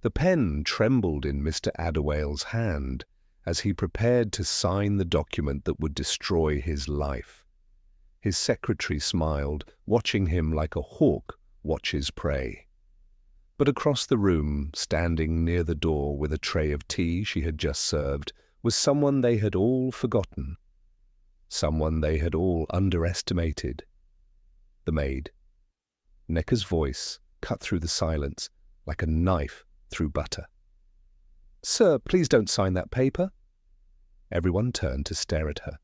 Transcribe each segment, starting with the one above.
The pen trembled in Mr. Adewale's hand as he prepared to sign the document that would destroy his life. His secretary smiled, watching him like a hawk watches prey. But across the room, standing near the door with a tray of tea she had just served, was someone they had all forgotten. Someone they had all underestimated. The maid. Nneka's voice cut through the silence like a knife through butter. "Sir, please don't sign that paper." Everyone turned to stare at her.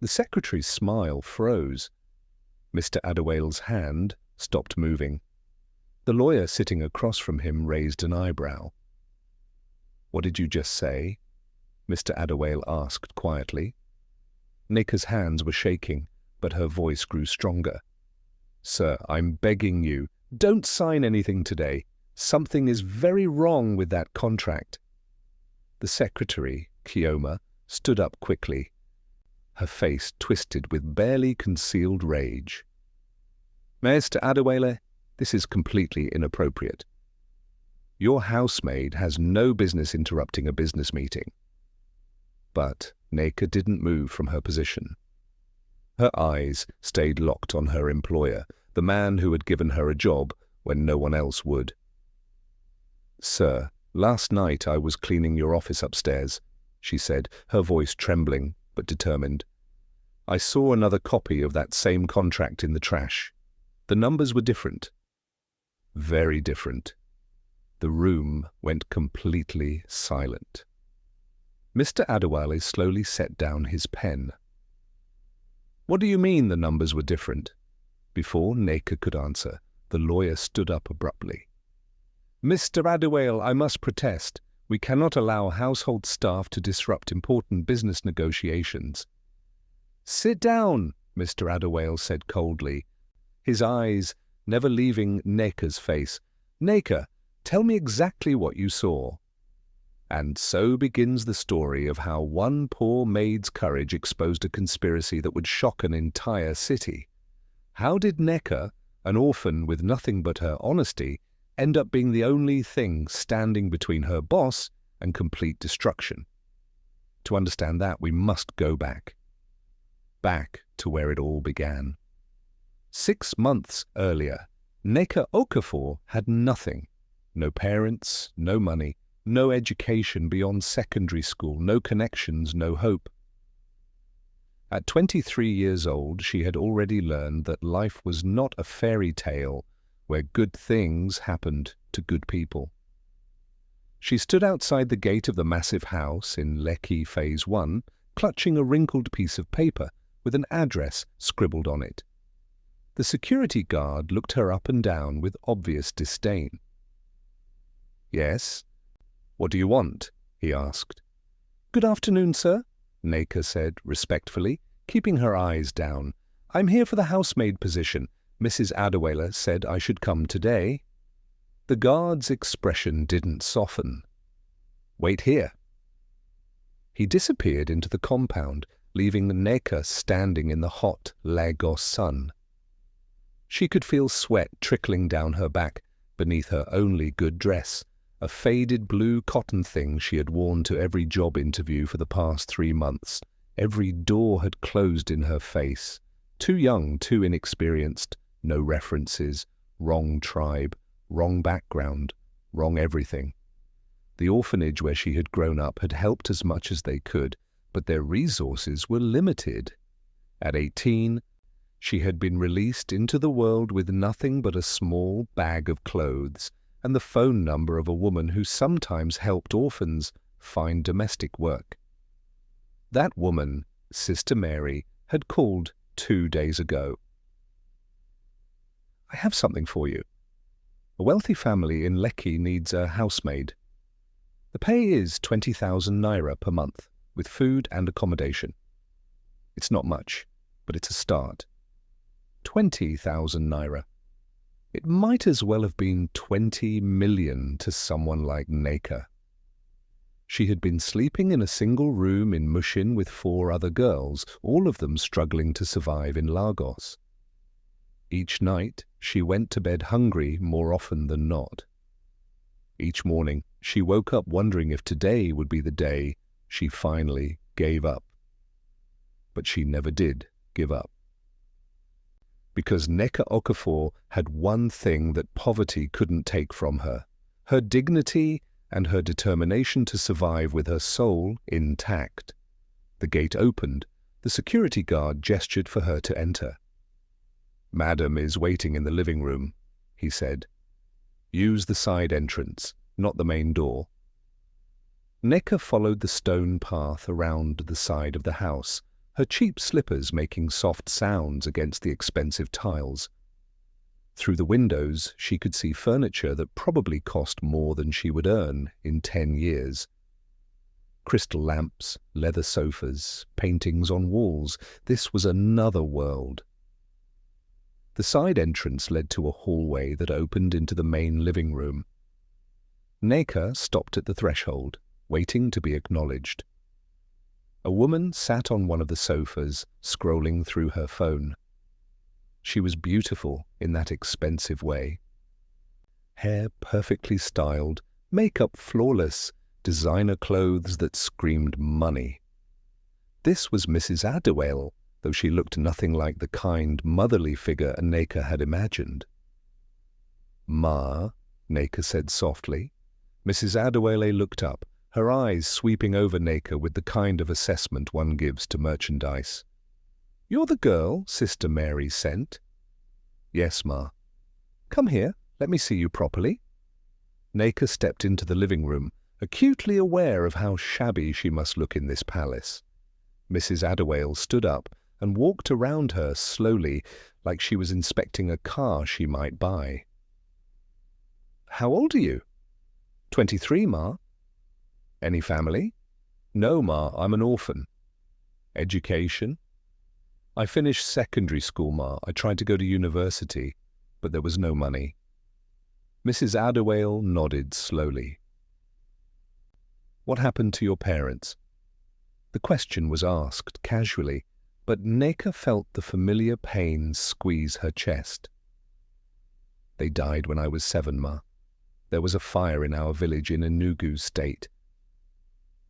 The secretary's smile froze. Mr. Adewale's hand stopped moving. The lawyer sitting across from him raised an eyebrow. "What did you just say?" Mr. Adewale asked quietly. Nneka's hands were shaking, but her voice grew stronger. "Sir, I'm begging you, don't sign anything today. Something is very wrong with that contract." The secretary, Kioma, stood up quickly, her face twisted with barely concealed rage. "Mr. Adewale, this is completely inappropriate. Your housemaid has no business interrupting a business meeting." But Nneka didn't move from her position. Her eyes stayed locked on her employer, the man who had given her a job when no one else would. "Sir, last night I was cleaning your office upstairs," she said, her voice trembling but determined. "I saw another copy of that same contract in the trash. The numbers were different. Very different." The room went completely silent. Mr. Adewale slowly set down his pen. "What do you mean the numbers were different?" Before Nneka could answer, the lawyer stood up abruptly. "Mr. Adewale, I must protest. We cannot allow household staff to disrupt important business negotiations." "Sit down," Mr. Adewale said coldly, his eyes never leaving Nneka's face. "Nneka, tell me exactly what you saw." And so begins the story of how one poor maid's courage exposed a conspiracy that would shock an entire city. How did Nneka, an orphan with nothing but her honesty, end up being the only thing standing between her boss and complete destruction? To understand that, we must go back. Back to where it all began. 6 months earlier, Nneka Okafor had nothing. No parents, no money, no education beyond secondary school, no connections, no hope. At 23 years old, she had already learned that life was not a fairy tale where good things happened to good people. She stood outside the gate of the massive house in Lekki Phase 1, clutching a wrinkled piece of paper with an address scribbled on it. The security guard looked her up and down with obvious disdain. "Yes? What do you want?" he asked. "Good afternoon, sir," Nneka said respectfully, keeping her eyes down. "I'm here for the housemaid position. Mrs. Adewale said I should come today." The guard's expression didn't soften. "Wait here." He disappeared into the compound, leaving Nneka standing in the hot Lagos sun. She could feel sweat trickling down her back beneath her only good dress, a faded blue cotton thing she had worn to every job interview for the past 3 months. Every door had closed in her face. Too young, too inexperienced, no references, wrong tribe, wrong background, wrong everything. The orphanage where she had grown up had helped as much as they could, but their resources were limited. At 18, she had been released into the world with nothing but a small bag of clothes and the phone number of a woman who sometimes helped orphans find domestic work. That woman, Sister Mary, had called 2 days ago. "I have something for you. A wealthy family in Lekki needs a housemaid. The pay is 20,000 naira per month, with food and accommodation. It's not much, but it's a start. 20,000 naira. It might as well have been 20 million to someone like Nneka. She had been sleeping in a single room in Mushin with 4 other girls, all of them struggling to survive in Lagos. Each night, she went to bed hungry more often than not. Each morning, she woke up wondering if today would be the day she finally gave up. But she never did give up. Because Nneka Okafor had one thing that poverty couldn't take from her: her dignity and her determination to survive with her soul intact. The gate opened. The security guard gestured for her to enter. "Madam is waiting in the living room," he said. "Use the side entrance, not the main door." Nneka followed the stone path around the side of the house, her cheap slippers making soft sounds against the expensive tiles. Through the windows, she could see furniture that probably cost more than she would earn in 10 years. Crystal lamps, leather sofas, paintings on walls. This was another world. The side entrance led to a hallway that opened into the main living room. Nneka stopped at the threshold, waiting to be acknowledged. A woman sat on one of the sofas, scrolling through her phone. She was beautiful in that expensive way. Hair perfectly styled, makeup flawless, designer clothes that screamed money. This was Mrs. Adewale, though she looked nothing like the kind, motherly figure Nneka had imagined. "Ma," Nneka said softly. Mrs. Adewale looked up, her eyes sweeping over Nneka with the kind of assessment one gives to merchandise. "You're the girl Sister Mary sent?" "Yes, Ma." "Come here, let me see you properly." Nneka stepped into the living room, acutely aware of how shabby she must look in this palace. Mrs. Adewale stood up and walked around her slowly, like she was inspecting a car she might buy. "How old are you?" 23, Ma." "Any family?" "No, Ma, I'm an orphan." "Education?" "I finished secondary school, Ma. I tried to go to university, but there was no money." Mrs. Adewale nodded slowly. "What happened to your parents?" The question was asked casually, but Nneka felt the familiar pain squeeze her chest. "They died when I was 7, Ma. There was a fire in our village in Enugu State.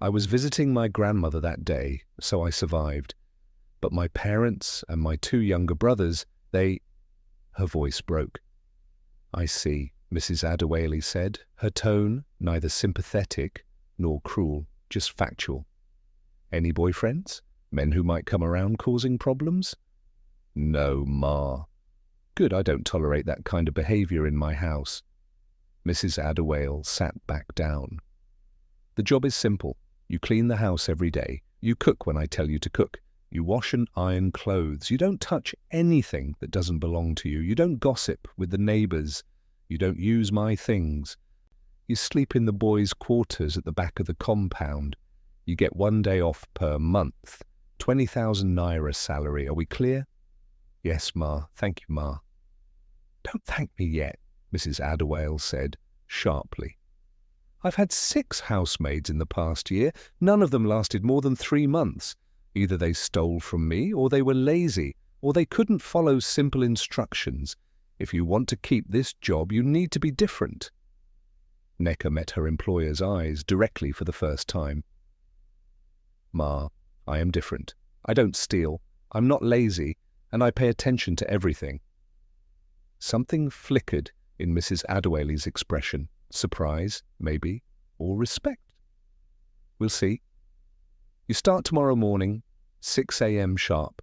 I was visiting my grandmother that day, so I survived. But my parents and my 2 younger brothers, they—" Her voice broke. "I see," Mrs. Adewale said, her tone neither sympathetic nor cruel, just factual. "Any boyfriends? Men who might come around causing problems?" "No, Ma." "Good, I don't tolerate that kind of behavior in my house." Mrs. Adewale sat back down. "The job is simple. You clean the house every day. You cook when I tell you to cook. You wash and iron clothes. You don't touch anything that doesn't belong to you. You don't gossip with the neighbors. You don't use my things. You sleep in the boys' quarters at the back of the compound. You get 1 day off per month. 20,000 naira salary. Are we clear?" "Yes, Ma. Thank you, Ma." "Don't thank me yet," Mrs. Adewale said sharply. "I've had 6 housemaids in the past year. None of them lasted more than 3 months. Either they stole from me, or they were lazy, or they couldn't follow simple instructions. If you want to keep this job, you need to be different." Nneka met her employer's eyes directly for the first time. "Ma, I am different. I don't steal. I'm not lazy, and I pay attention to everything." Something flickered in Mrs. Adewale's expression. Surprise, maybe, or respect. "We'll see. You start tomorrow morning, 6 a.m. sharp."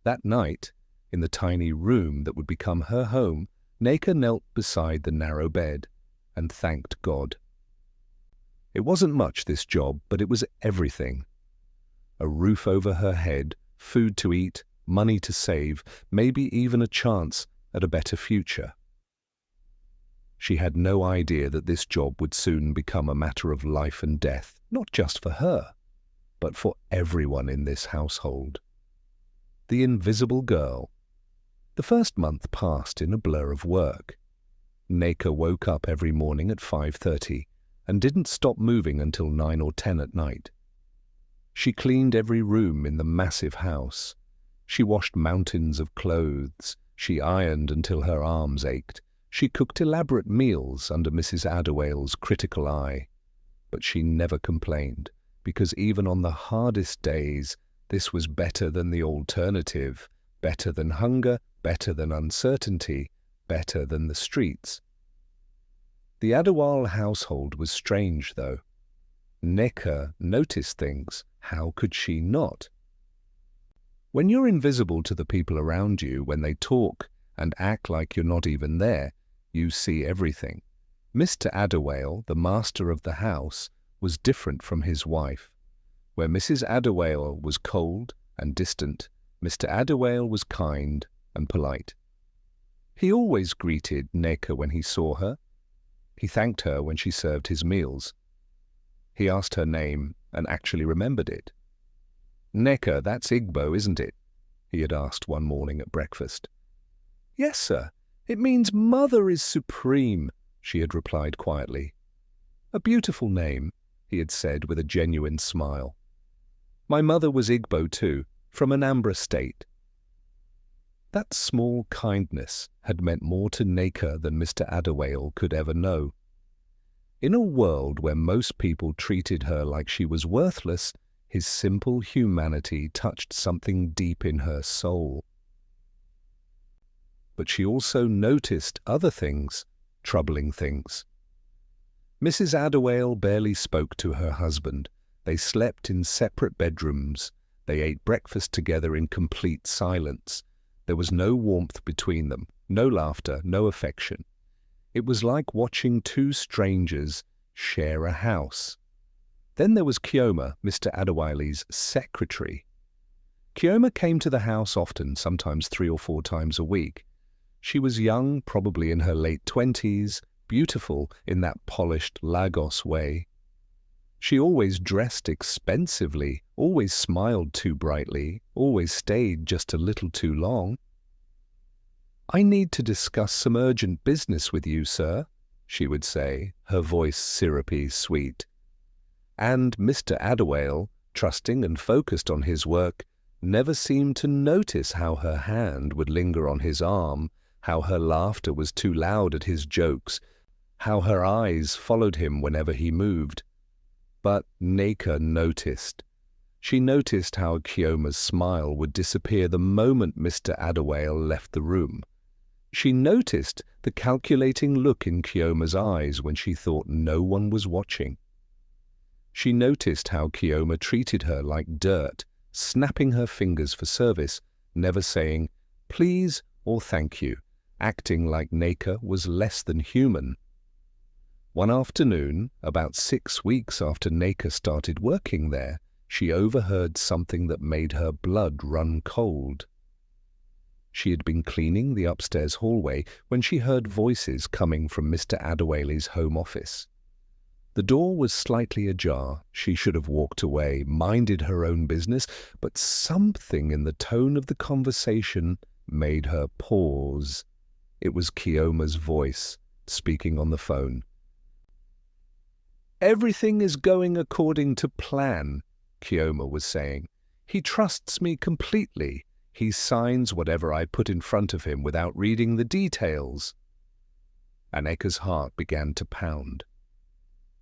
That night, in the tiny room that would become her home, Nneka knelt beside the narrow bed and thanked God. It wasn't much, this job, but it was everything. A roof over her head, food to eat, money to save, maybe even a chance at a better future. She had no idea that this job would soon become a matter of life and death, not just for her, but for everyone in this household. The invisible girl. The first month passed in a blur of work. Nneka woke up every morning at 5:30 and didn't stop moving until 9 or 10 at night. She cleaned every room in the massive house. She washed mountains of clothes. She ironed until her arms ached. She cooked elaborate meals under Mrs. Adewale's critical eye, but she never complained, because even on the hardest days, this was better than the alternative, better than hunger, better than uncertainty, better than the streets. The Adewale household was strange, though. Nneka noticed things. How could she not? When you're invisible to the people around you, when they talk and act like you're not even there, you see everything. Mr. Adewale, the master of the house, was different from his wife. Where Mrs. Adewale was cold and distant, Mr. Adewale was kind and polite. He always greeted Nneka when he saw her. He thanked her when she served his meals. He asked her name and actually remembered it. "Nneka, that's Igbo, isn't it?" he had asked one morning at breakfast. "Yes, sir. It means mother is supreme," she had replied quietly. "A beautiful name," he had said with a genuine smile. "My mother was Igbo too, from Anambra State." That small kindness had meant more to Nneka than Mr. Adewale could ever know. In a world where most people treated her like she was worthless, his simple humanity touched something deep in her soul. But she also noticed other things, troubling things. Mrs. Adewale barely spoke to her husband. They slept in separate bedrooms. They ate breakfast together in complete silence. There was no warmth between them, no laughter, no affection. It was like watching two strangers share a house. Then there was Kioma, Mr. Adewale's secretary. Kioma came to the house often, sometimes 3 or 4 times a week. She was young, probably in her late 20s, beautiful in that polished Lagos way. She always dressed expensively, always smiled too brightly, always stayed just a little too long. "I need to discuss some urgent business with you, sir," she would say, her voice syrupy sweet. And Mr. Adewale, trusting and focused on his work, never seemed to notice how her hand would linger on his arm, how her laughter was too loud at his jokes, how her eyes followed him whenever he moved. But Nneka noticed. She noticed how Kioma's smile would disappear the moment Mr. Adewale left the room. She noticed the calculating look in Kioma's eyes when she thought no one was watching. She noticed how Kioma treated her like dirt, snapping her fingers for service, never saying please or thank you, acting like Nneka was less than human. One afternoon, about 6 weeks after Nneka started working there, she overheard something that made her blood run cold. She had been cleaning the upstairs hallway when she heard voices coming from Mr. Adewale's home office. The door was slightly ajar. She should have walked away, minded her own business, but something in the tone of the conversation made her pause. It was Kioma's voice, speaking on the phone. "Everything is going according to plan," Kioma was saying. "He trusts me completely. He signs whatever I put in front of him without reading the details." Nneka's heart began to pound.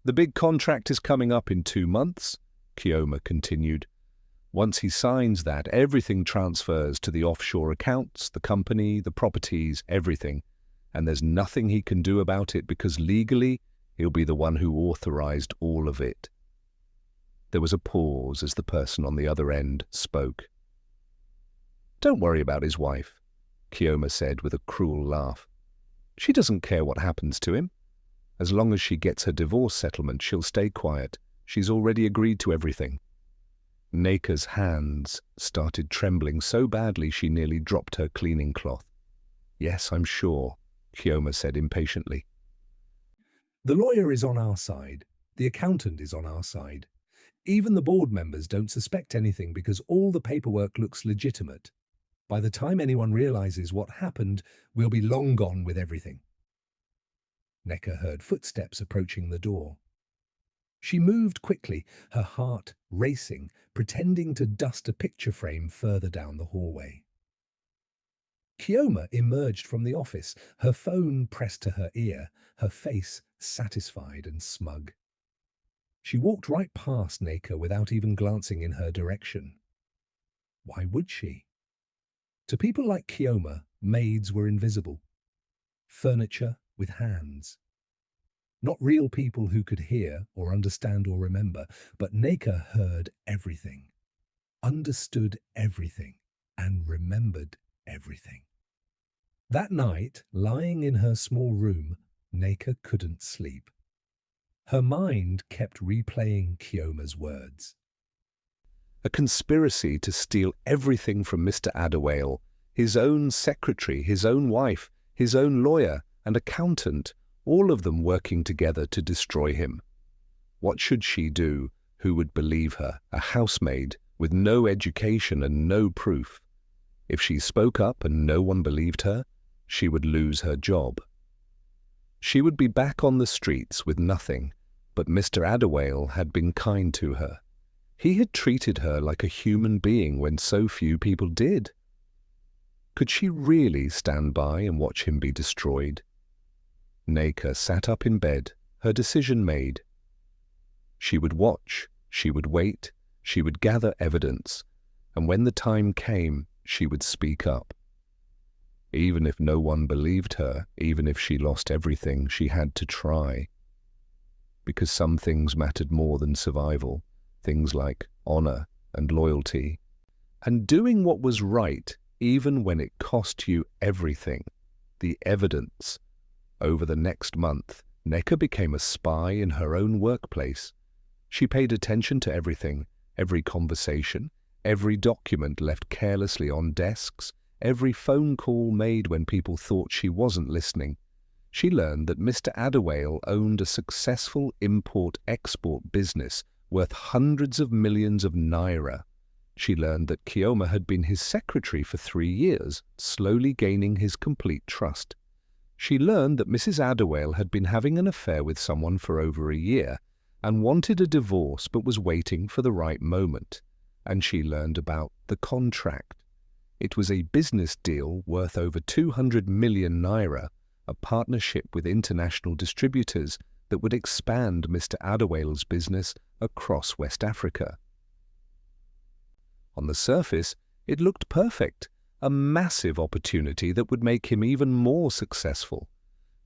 "The big contract is coming up in 2 months," Kioma continued. "Once he signs that, everything transfers to the offshore accounts, the company, the properties, everything. And there's nothing he can do about it because legally he'll be the one who authorized all of it." There was a pause as the person on the other end spoke. "Don't worry about his wife," Kioma said with a cruel laugh. "She doesn't care what happens to him. As long as she gets her divorce settlement, she'll stay quiet. She's already agreed to everything." Nneka's hands started trembling so badly she nearly dropped her cleaning cloth. "Yes, I'm sure," Kioma said impatiently. The lawyer is on our side. The accountant is on our side. Even the board members don't suspect anything because all the paperwork looks legitimate. By the time anyone realizes what happened, we'll be long gone with everything. Nneka heard footsteps approaching the door. She moved quickly, her heart racing, pretending to dust a picture frame further down the hallway. Kioma emerged from the office, her phone pressed to her ear, her face satisfied and smug. She walked right past Nneka without even glancing in her direction. Why would she? To people like Kioma, maids were invisible. Furniture with hands. Not real people who could hear or understand or remember, but Nneka heard everything, understood everything, and remembered everything. That night, lying in her small room, Nneka couldn't sleep. Her mind kept replaying Kioma's words. A conspiracy to steal everything from Mr. Adewale, his own secretary, his own wife, his own lawyer and accountant, all of them working together to destroy him. What should she do? Who would believe her? A housemaid with no education and no proof. If she spoke up and no one believed her, she would lose her job. She would be back on the streets with nothing, but Mr. Adewale had been kind to her. He had treated her like a human being when so few people did. Could she really stand by and watch him be destroyed? Nneka sat up in bed, her decision made. She would watch, she would wait, she would gather evidence, and when the time came, she would speak up. Even if no one believed her, even if she lost everything, she had to try. Because some things mattered more than survival, things like honor and loyalty, and doing what was right even when it cost you everything, the evidence. Over the next month, Nneka became a spy in her own workplace. She paid attention to everything, every conversation, every document left carelessly on desks, every phone call made when people thought she wasn't listening. She learned that Mr. Adewale owned a successful import-export business worth hundreds of millions of naira. She learned that Kioma had been his secretary for 3 years, slowly gaining his complete trust. She learned that Mrs. Adewale had been having an affair with someone for over a year and wanted a divorce but was waiting for the right moment. And she learned about the contract. It was a business deal worth over 200 million naira, a partnership with international distributors that would expand Mr. Adewale's business across West Africa. On the surface, it looked perfect, a massive opportunity that would make him even more successful.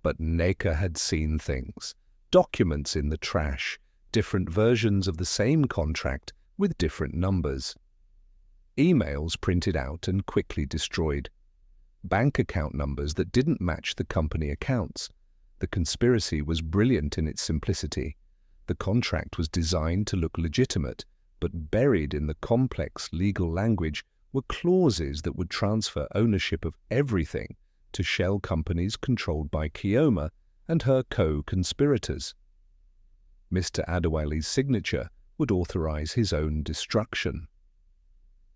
But Nneka had seen things, documents in the trash, different versions of the same contract with different numbers. Emails printed out and quickly destroyed. Bank account numbers that didn't match the company accounts. The conspiracy was brilliant in its simplicity. The contract was designed to look legitimate, but buried in the complex legal language were clauses that would transfer ownership of everything to shell companies controlled by Kioma and her co-conspirators. Mr. Adewale's signature would authorize his own destruction.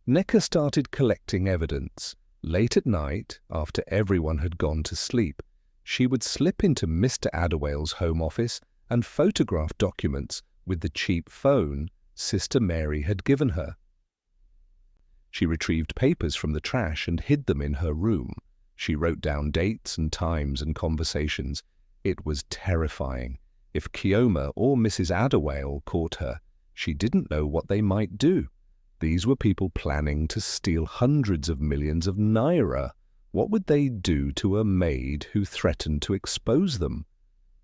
Nneka started collecting evidence. Late at night, after everyone had gone to sleep, she would slip into Mr. Adewale's home office and photograph documents with the cheap phone Sister Mary had given her. She retrieved papers from the trash and hid them in her room. She wrote down dates and times and conversations. It was terrifying. If Kioma or Mrs. Adewale caught her, she didn't know what they might do. These were people planning to steal hundreds of millions of naira. What would they do to a maid who threatened to expose them?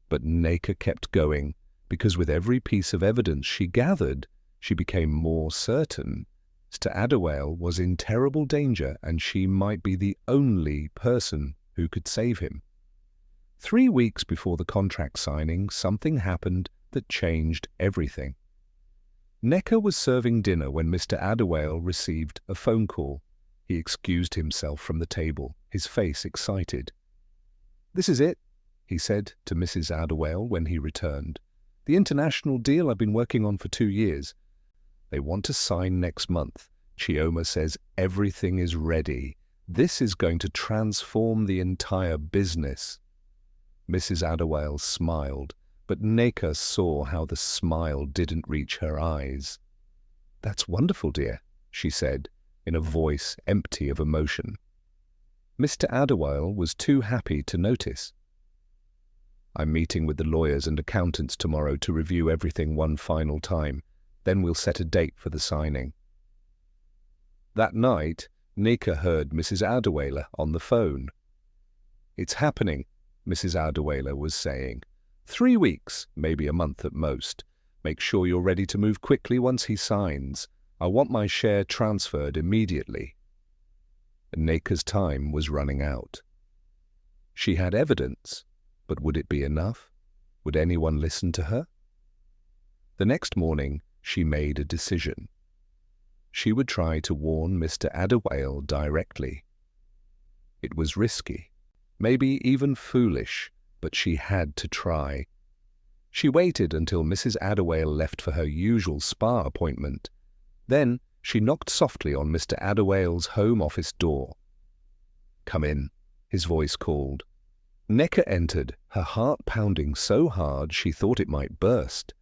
But Nneka kept going, because with every piece of evidence she gathered, she became more certain. Mr. Adewale was in terrible danger, and she might be the only person who could save him. 3 weeks before the contract signing, something happened that changed everything. Nneka was serving dinner when Mr. Adewale received a phone call. He excused himself from the table, his face excited. "This is it," he said to Mrs. Adewale when he returned. "The international deal I've been working on for 2 years. They want to sign next month. Chioma says everything is ready. This is going to transform the entire business." Mrs. Adewale smiled, but Nneka saw how the smile didn't reach her eyes. "That's wonderful, dear," she said, in a voice empty of emotion. Mr. Adewale was too happy to notice. I'm meeting with the lawyers and accountants tomorrow to review everything one final time. Then we'll set a date for the signing. That night, Nneka heard Mrs. Adewale on the phone. It's happening, Mrs. Adewale was saying. 3 weeks, maybe a month at most. Make sure you're ready to move quickly once he signs. I want my share transferred immediately. Nneka's time was running out. She had evidence, but would it be enough? Would anyone listen to her? The next morning, she made a decision. She would try to warn Mr. Adewale directly. It was risky, maybe even foolish, but she had to try. She waited until Mrs. Adewale left for her usual spa appointment. Then she knocked softly on Mr. Adewale's home office door. "Come in," his voice called. Nneka entered, her heart pounding so hard she thought it might burst.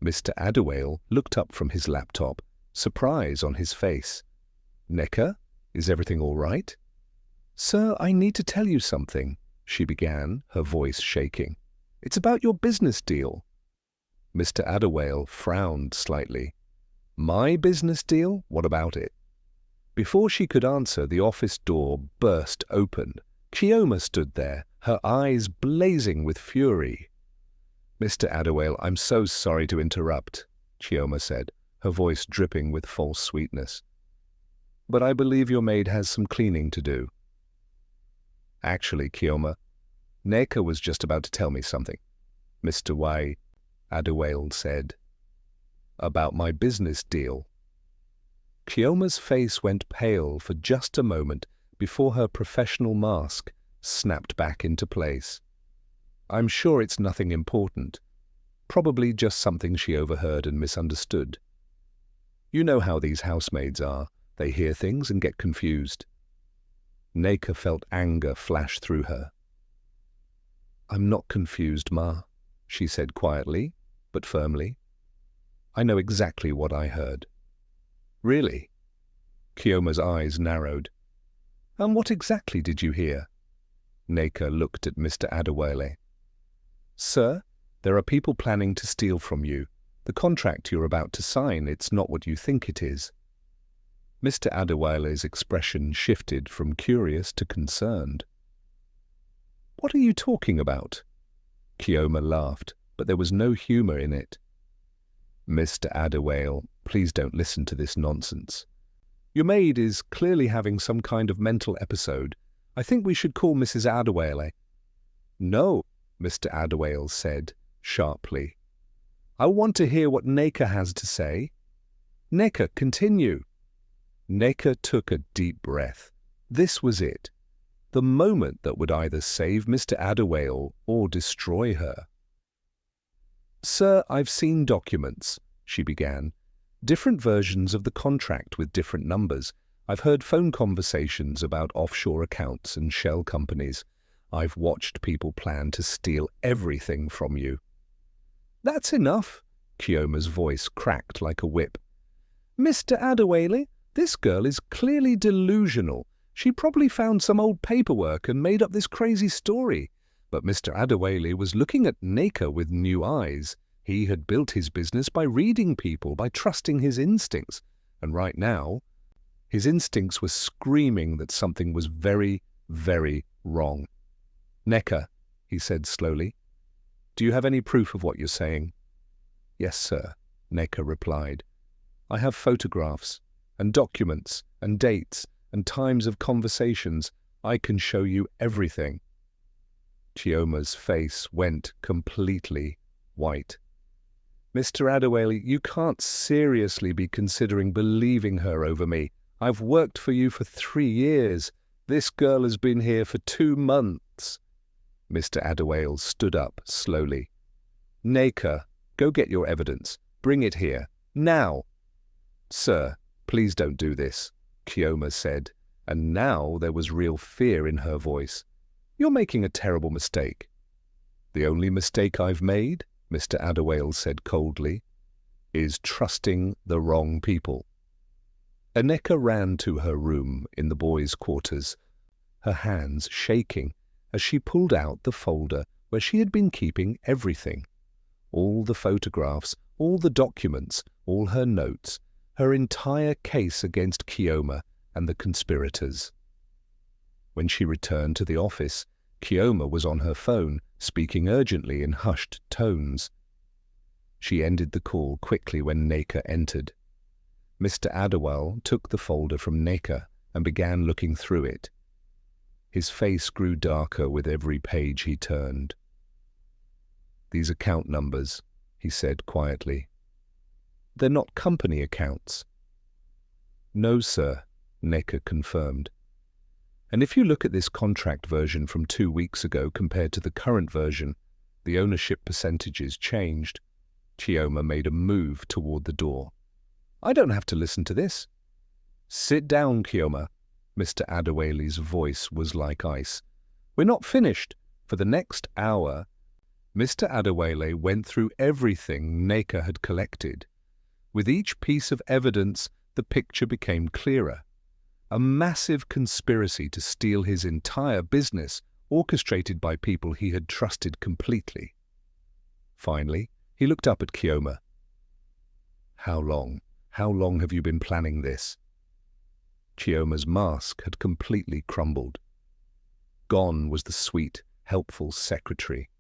Mr. Adewale looked up from his laptop, surprise on his face. "Nneka, is everything all right?" "Sir, I need to tell you something," she began, her voice shaking. "It's about your business deal." Mr. Adewale frowned slightly. "My business deal? What about it?" Before she could answer, the office door burst open. Chioma stood there, her eyes blazing with fury. "Mr. Adewale, I'm so sorry to interrupt," Chioma said, her voice dripping with false sweetness. "But I believe your maid has some cleaning to do." "Actually, Chioma, Nneka was just about to tell me something," Mr. Adewale said. "About my business deal." Chioma's face went pale for just a moment before her professional mask snapped back into place. "I'm sure it's nothing important. Probably just something she overheard and misunderstood. You know how these housemaids are. They hear things and get confused." Nneka felt anger flash through her. "I'm not confused, Ma," she said quietly, but firmly. "I know exactly what I heard." "Really?" Chioma's eyes narrowed. "And what exactly did you hear?" Nneka looked at Mr. Adewale. "Sir, there are people planning to steal from you. The contract you're about to sign, it's not what you think it is." Mr. Adewale's expression shifted from curious to concerned. "What are you talking about?" Chioma laughed, but there was no humor in it. "Mr. Adewale, please don't listen to this nonsense. Your maid is clearly having some kind of mental episode. I think we should call Mrs. Adewale." "No," Mr. Adewale said sharply. "I want to hear what Nneka has to say. Nneka, continue." Nneka took a deep breath. This was it. The moment that would either save Mr. Adewale or destroy her. "Sir, I've seen documents," she began. "Different versions of the contract with different numbers. I've heard phone conversations about offshore accounts and shell companies. I've watched people plan to steal everything from you." "That's enough," Chioma's voice cracked like a whip. "Mr. Adewale, this girl is clearly delusional. She probably found some old paperwork and made up this crazy story. But Mr. Adewale was looking at Nneka with new eyes. He had built his business by reading people, by trusting his instincts. And right now, his instincts were screaming that something was very, very wrong. "Nneka," he said slowly, "do you have any proof of what you're saying?" "Yes, sir," Nneka replied. "I have photographs and documents and dates and times of conversations. I can show you everything." Chioma's face went completely white. "Mr. Adewale, you can't seriously be considering believing her over me. I've worked for you for 3 years. This girl has been here for 2 months. Mr. Adewale stood up slowly. "Nneka, go get your evidence. Bring it here. Now." "Sir, please don't do this," Chioma said, and now there was real fear in her voice. "You're making a terrible mistake." "The only mistake I've made," Mr. Adewale said coldly, "is trusting the wrong people." Nneka ran to her room in the boys' quarters. her hands shaking as she pulled out the folder where she had been keeping everything. All the photographs, all the documents, all her notes, her entire case against Kioma and the conspirators. When she returned to the office, Kioma was on her phone, speaking urgently in hushed tones. She ended the call quickly when Nneka entered. Mr. Adewale took the folder from Nneka and began looking through it. His face grew darker with every page he turned. "These account numbers," he said quietly. "They're not company accounts." "No, sir," Nneka confirmed. "And if you look at this contract version from 2 weeks ago compared to the current version, the ownership percentages changed." Kioma made a move toward the door. "I don't have to listen to this." "Sit down, Kioma." Mr. Adewale's voice was like ice. "We're not finished." For the next hour, Mr. Adewale went through everything Nneka had collected. With each piece of evidence, the picture became clearer. A massive conspiracy to steal his entire business, orchestrated by people he had trusted completely. Finally, he looked up at Kioma. How long have you been planning this?" Kioma's mask had completely crumbled. Gone was the sweet, helpful secretary.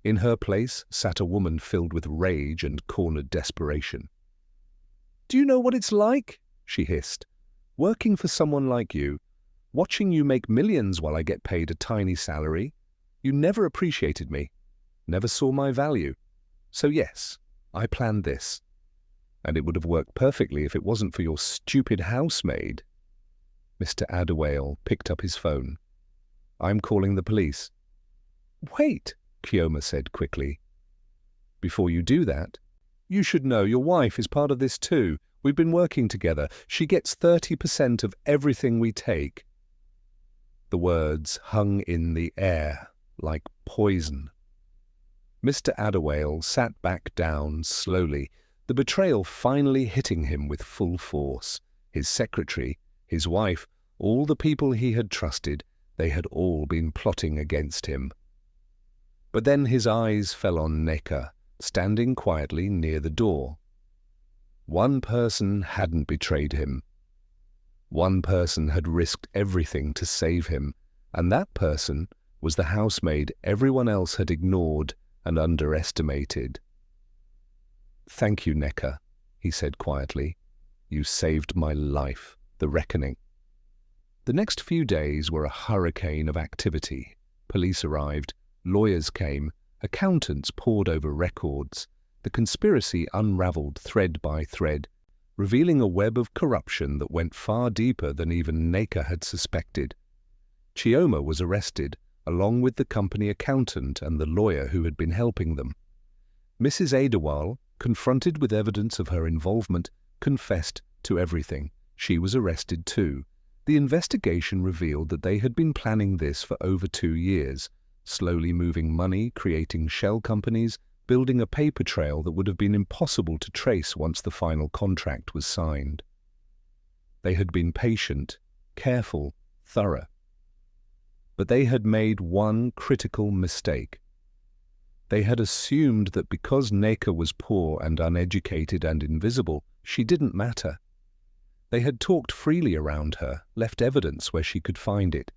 In her place sat a woman filled with rage and cornered desperation. "Do you know what it's like?" she hissed. "Working for someone like you, watching you make millions while I get paid a tiny salary. You never appreciated me, never saw my value. So yes, I planned this. And it would have worked perfectly if it wasn't for your stupid housemaid." Mr. Adewale picked up his phone. "I'm calling the police." "Wait," Kioma said quickly. "Before you do that, you should know your wife is part of this too. We've been working together. She gets 30% of everything we take." The words hung in the air like poison. Mr. Adewale sat back down slowly, the betrayal finally hitting him with full force. His secretary, his wife, all the people he had trusted, they had all been plotting against him. But then his eyes fell on Nneka, standing quietly near the door. One person hadn't betrayed him. One person had risked everything to save him, and that person was the housemaid everyone else had ignored and underestimated. "Thank you, Nneka," he said quietly. "You saved my life, the reckoning." The next few days were a hurricane of activity. Police arrived, lawyers came, accountants pored over records. The conspiracy unraveled thread by thread, revealing a web of corruption that went far deeper than even Nneka had suspected. Kioma was arrested, along with the company accountant and the lawyer who had been helping them. Mrs. Adewale, confronted with evidence of her involvement, confessed to everything. She was arrested too. The investigation revealed that they had been planning this for over 2 years, slowly moving money, creating shell companies, building a paper trail that would have been impossible to trace once the final contract was signed. They had been patient, careful, thorough. But they had made one critical mistake. They had assumed that because Nneka was poor and uneducated and invisible, she didn't matter. They had talked freely around her, left evidence where she could find it,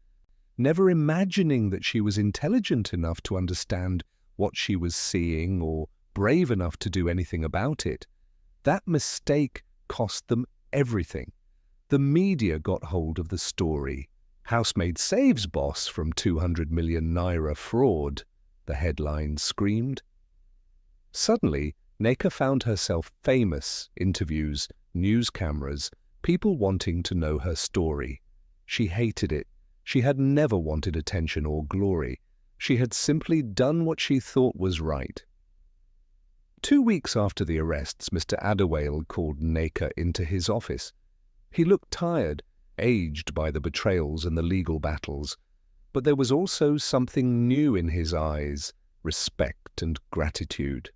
never imagining that she was intelligent enough to understand what she was seeing or brave enough to do anything about it. That mistake cost them everything. The media got hold of the story. "Housemaid saves boss from 200 million naira fraud," the headline screamed. Suddenly, Nneka found herself famous, interviews, news cameras, people wanting to know her story. She hated it. She had never wanted attention or glory. She had simply done what she thought was right. 2 weeks after the arrests, Mr. Adewale called Nneka into his office. He looked tired, aged by the betrayals and the legal battles, but there was also something new in his eyes, respect and gratitude.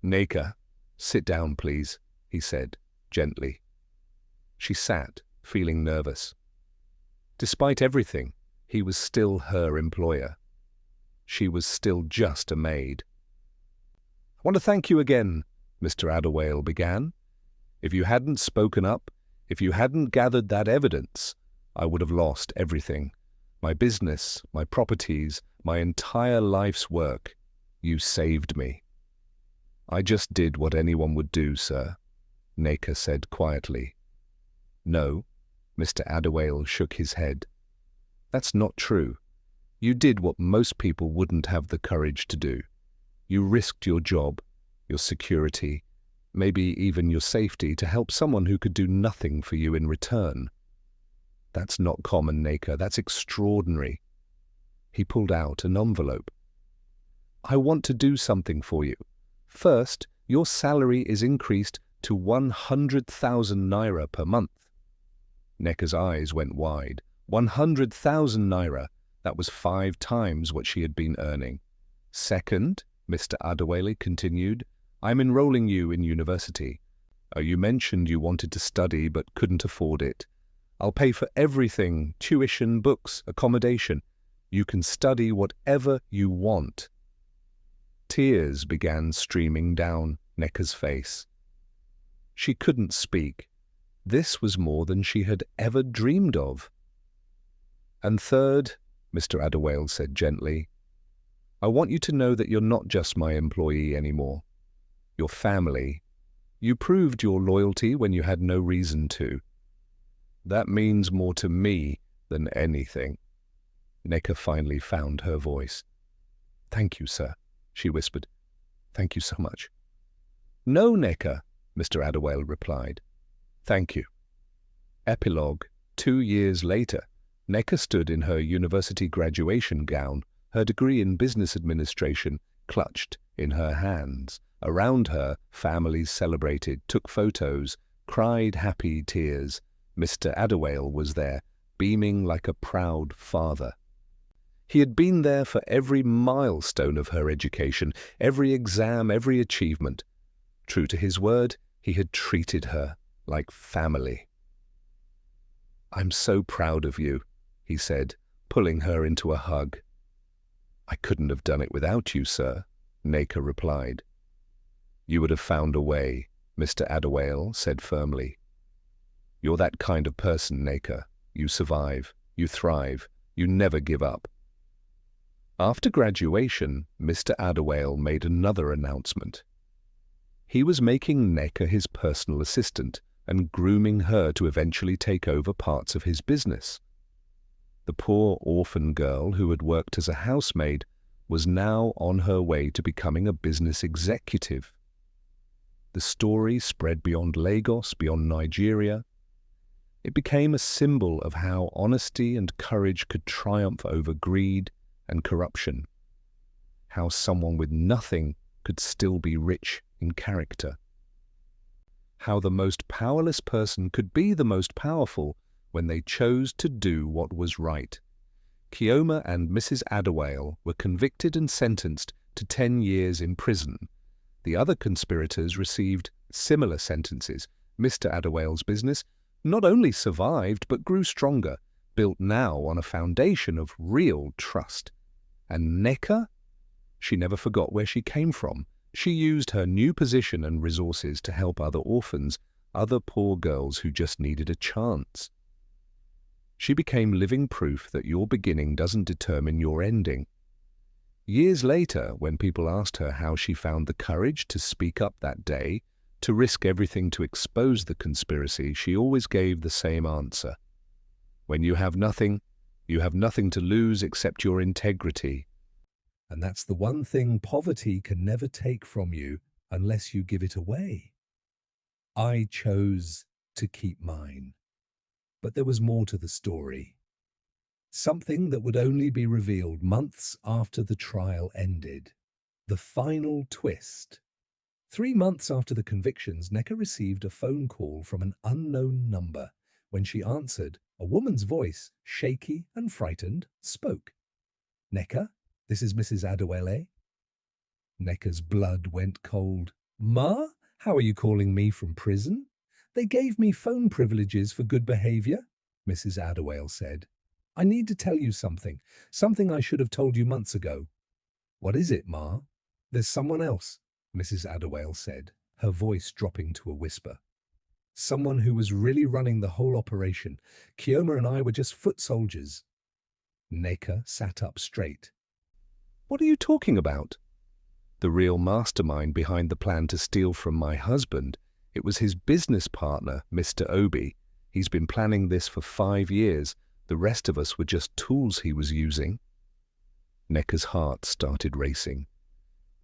"Nneka, sit down, please," he said, gently. She sat, feeling nervous. Despite everything, he was still her employer. She was still just a maid. "I want to thank you again," Mr. Adewale began. "If you hadn't spoken up, if you hadn't gathered that evidence, I would have lost everything. My business, my properties, my entire life's work. You saved me." "I just did what anyone would do, sir," Nneka said quietly. "No," Mr. Adewale shook his head. "That's not true. You did what most people wouldn't have the courage to do. You risked your job, your security, maybe even your safety to help someone who could do nothing for you in return. That's not common, Nneka. That's extraordinary." He pulled out an envelope. "I want to do something for you. First, your salary is increased to 100,000 naira per month." Nneka's eyes went wide. 100,000 naira. That was 5 times what she had been earning. "Second," Mr. Adewale continued, "I'm enrolling you in university. You mentioned you wanted to study but couldn't afford it. I'll pay for everything, tuition, books, accommodation. You can study whatever you want." Tears began streaming down Nneka's face. She couldn't speak. This was more than she had ever dreamed of. "And third," Mr. Adewale said gently, "I want you to know that you're not just my employee anymore. You're family. You proved your loyalty when you had no reason to. That means more to me than anything." Nneka finally found her voice. "Thank you, sir," she whispered. "Thank you so much." "No, Nneka," Mr. Adewale replied. "Thank you." Epilogue. 2 years later, Nneka stood in her university graduation gown, her degree in business administration clutched in her hands. Around her, families celebrated, took photos, cried happy tears. Mr. Adewale was there, beaming like a proud father. He had been there for every milestone of her education, every exam, every achievement. True to his word, he had treated her like family. "I'm so proud of you," he said, pulling her into a hug. "I couldn't have done it without you, sir," Nneka replied. "You would have found a way," Mr. Adewale said firmly. "You're that kind of person, Nneka. You survive, you thrive, you never give up." After graduation, Mr. Adewale made another announcement. He was making Nneka his personal assistant and grooming her to eventually take over parts of his business. The poor orphan girl who had worked as a housemaid was now on her way to becoming a business executive. The story spread beyond Lagos, beyond Nigeria. It became a symbol of how honesty and courage could triumph over greed and corruption, how someone with nothing could still be rich in character, how the most powerless person could be the most powerful when they chose to do what was right. Kioma and Mrs. Adewale were convicted and sentenced to 10 years in prison. The other conspirators received similar sentences. Mr. Adewale's business not only survived but grew stronger, built now on a foundation of real trust. And Nneka? She never forgot where she came from. She used her new position and resources to help other orphans, other poor girls who just needed a chance. She became living proof that your beginning doesn't determine your ending. Years later, when people asked her how she found the courage to speak up that day, to risk everything to expose the conspiracy, she always gave the same answer. When you have nothing to lose except your integrity. And that's the one thing poverty can never take from you unless you give it away. I chose to keep mine. But there was more to the story. Something that would only be revealed months after the trial ended. The final twist. 3 months after the convictions, Nneka received a phone call from an unknown number. When she answered, a woman's voice, shaky and frightened, spoke. "Nneka, this is Mrs. Adewale." Nneka's blood went cold. "Ma, how are you calling me from prison?" "They gave me phone privileges for good behavior," Mrs. Adewale said. I need to tell you something. Something I should have told you months ago. What is it, Ma? There's someone else, Mrs. Adewale said, her voice dropping to a whisper. Someone who was really running the whole operation. Kioma and I were just foot soldiers. Nneka sat up straight. What are you talking about? The real mastermind behind the plan to steal from my husband. It was his business partner, Mr. Obi. He's been planning this for 5 years. The rest of us were just tools he was using. Nneka's heart started racing.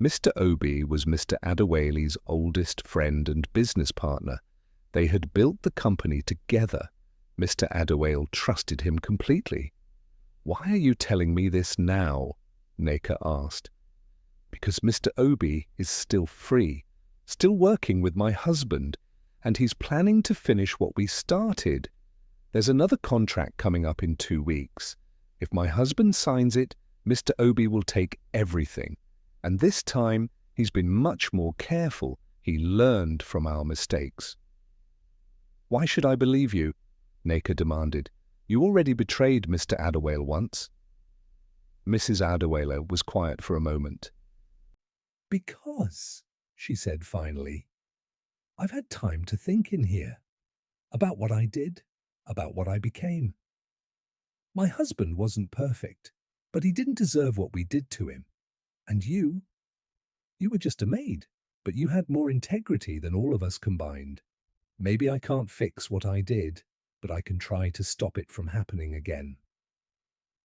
Mr. Obi was Mr. Adewale's oldest friend and business partner. They had built the company together. Mr. Adewale trusted him completely. Why are you telling me this now? Nneka asked. Because Mr. Obi is still free, still working with my husband, and he's planning to finish what we started. There's another contract coming up in 2 weeks. If my husband signs it, Mr. Obi will take everything. And this time, he's been much more careful. He learned from our mistakes. Why should I believe you? Nneka demanded. You already betrayed Mr. Adewale once. Mrs. Adewale was quiet for a moment. Because, she said finally, I've had time to think in here. About what I did, about what I became. My husband wasn't perfect, but he didn't deserve what we did to him. And you were just a maid, but you had more integrity than all of us combined. Maybe I can't fix what I did, but I can try to stop it from happening again.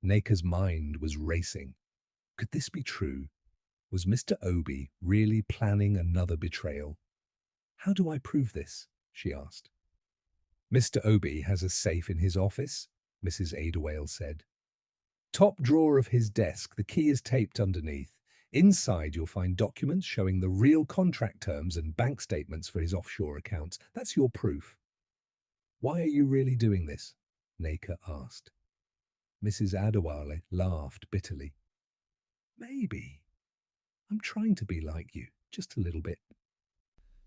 Nneka's mind was racing. Could this be true? Was Mr. Obi really planning another betrayal? How do I prove this? She asked. Mr. Obi has a safe in his office, Mrs. Adewale said. Top drawer of his desk, the key is taped underneath. Inside you'll find documents showing the real contract terms and bank statements for his offshore accounts. That's your proof. Why are you really doing this? Nneka asked. Mrs. Adewale laughed bitterly. Maybe. I'm trying to be like you, just a little bit.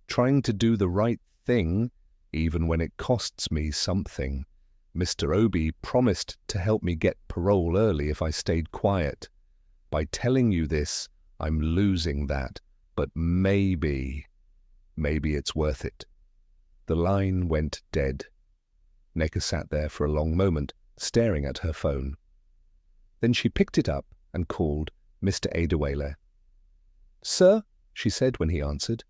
Trying to do the right thing, even when it costs me something. Mr. Obi promised to help me get parole early if I stayed quiet. By telling you this, I'm losing that, but maybe it's worth it. The line went dead. Nneka sat there for a long moment, staring at her phone. Then she picked it up and called Mr. Adewale. Sir, she said when he answered.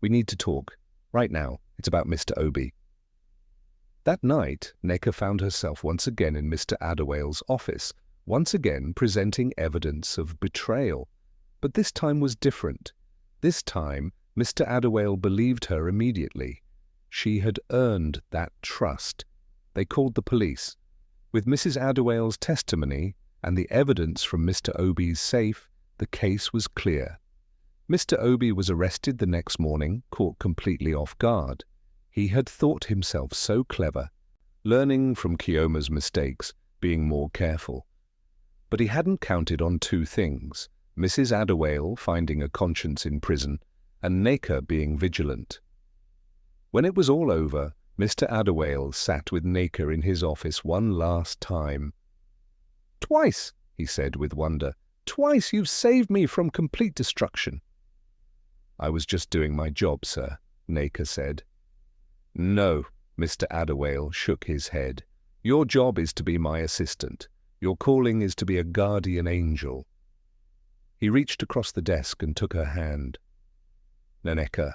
We need to talk. Right now. It's about Mr. Obi. That night, Nneka found herself once again in Mr. Adewale's office, once again presenting evidence of betrayal. But this time was different. This time, Mr. Adewale believed her immediately. She had earned that trust. They called the police. With Mrs. Adewale's testimony and the evidence from Mr. Obi's safe, the case was clear. Mr. Obi was arrested the next morning, caught completely off guard. He had thought himself so clever, learning from Kioma's mistakes, being more careful. But he hadn't counted on 2 things, Mrs. Adewale finding a conscience in prison, and Nneka being vigilant. When it was all over, Mr. Adewale sat with Nneka in his office one last time. Twice, he said with wonder, twice you've saved me from complete destruction. I was just doing my job, sir, Nneka said. No, Mr. Adewale shook his head. Your job is to be my assistant. Your calling is to be a guardian angel. He reached across the desk and took her hand. Nneka,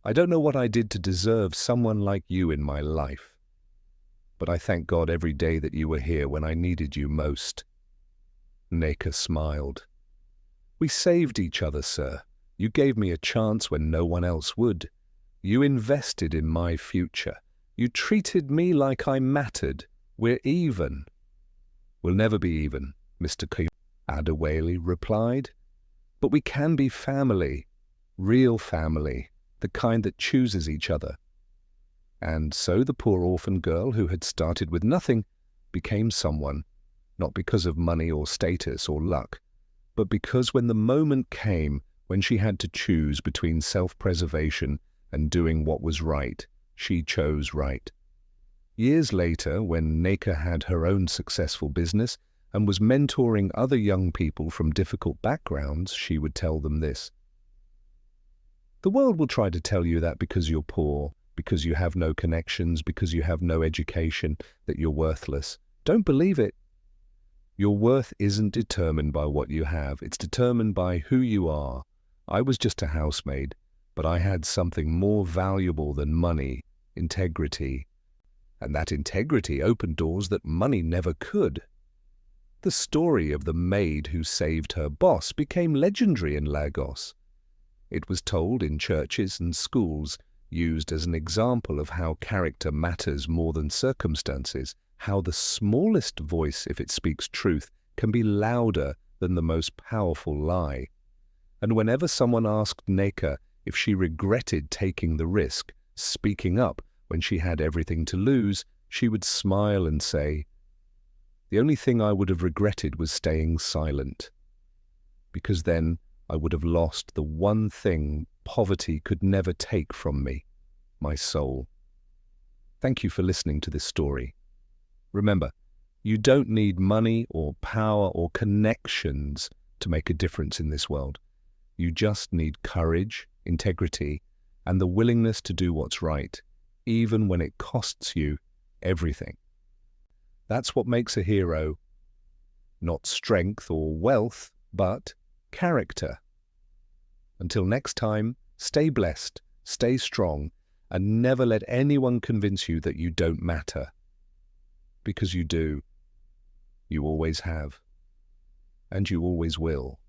I don't know what I did to deserve someone like you in my life. But I thank God every day that you were here when I needed you most. Nneka smiled. We saved each other, sir. You gave me a chance when no one else would. You invested in my future. You treated me like I mattered. We're even. We'll never be even, Mr. Adewale replied. But we can be family, real family, the kind that chooses each other. And so the poor orphan girl who had started with nothing became someone, not because of money or status or luck, but because when the moment came when she had to choose between self-preservation and doing what was right, she chose right. Years later, when Nneka had her own successful business and was mentoring other young people from difficult backgrounds, she would tell them this: "The world will try to tell you that because you're poor, because you have no connections, because you have no education, that you're worthless. Don't believe it. Your worth isn't determined by what you have. It's determined by who you are. I was just a housemaid, but I had something more valuable than money, integrity. And that integrity opened doors that money never could." The story of the maid who saved her boss became legendary in Lagos. It was told in churches and schools, used as an example of how character matters more than circumstances, how the smallest voice, if it speaks truth, can be louder than the most powerful lie. And whenever someone asked Nneka if she regretted taking the risk, speaking up when she had everything to lose, she would smile and say, "The only thing I would have regretted was staying silent, because then I would have lost the one thing poverty could never take from me, my soul." Thank you for listening to this story. Remember, you don't need money or power or connections to make a difference in this world. You just need courage, integrity, and the willingness to do what's right, even when it costs you everything. That's what makes a hero. Not strength or wealth, but character. Until next time, stay blessed, stay strong, and never let anyone convince you that you don't matter. Because you do. You always have. And you always will.